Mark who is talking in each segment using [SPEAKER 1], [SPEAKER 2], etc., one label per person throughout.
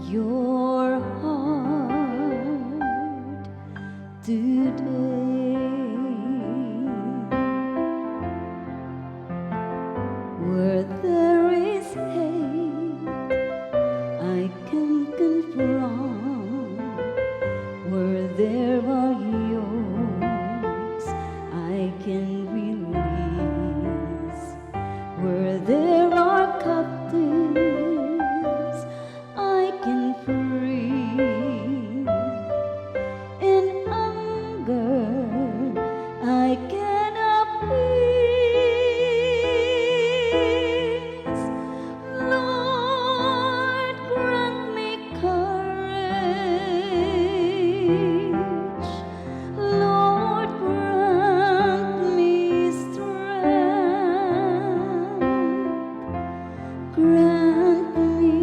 [SPEAKER 1] your heart today. Where there is hate, I can confront. Where there are yokes, I can release. Where there are captives, I can free. In anger, I can appease. Lord, grant me courage. Lord, grant me strength. Grant me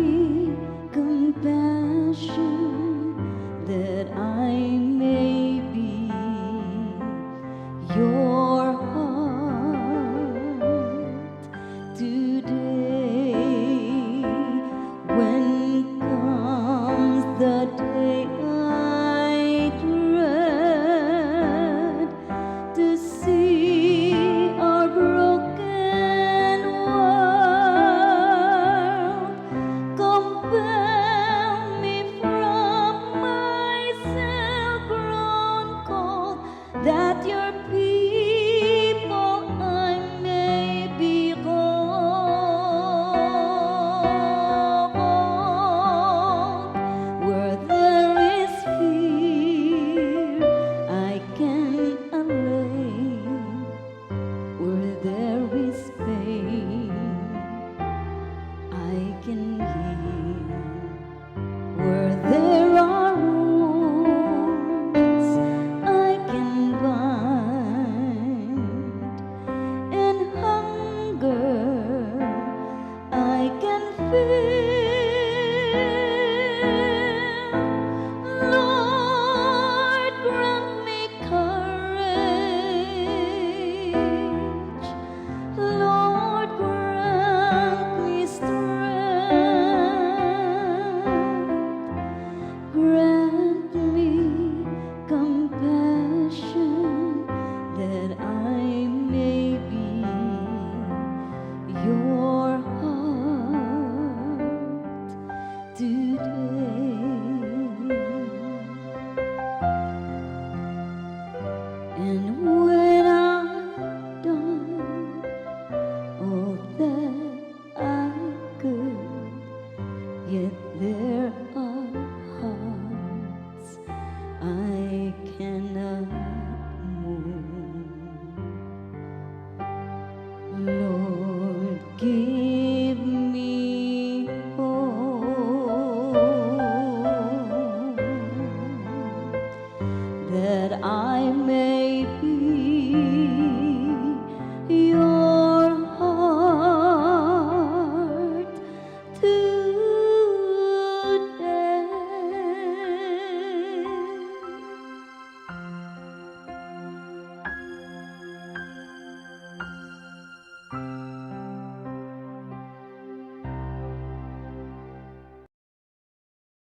[SPEAKER 1] compassion that I may be your heart today. When comes the day I dread to see our broken world, compel me from my self-grown cold, that your people I may be whole. Where there is fear, I can allay. Where there is pain, I can heal. Where there are wounds, I can bind. In hunger, I can fill. Lord, grant me courage. Lord, grant me strength. Grant me compassion that I may be your heart today. And when I've done all that I could, yet there are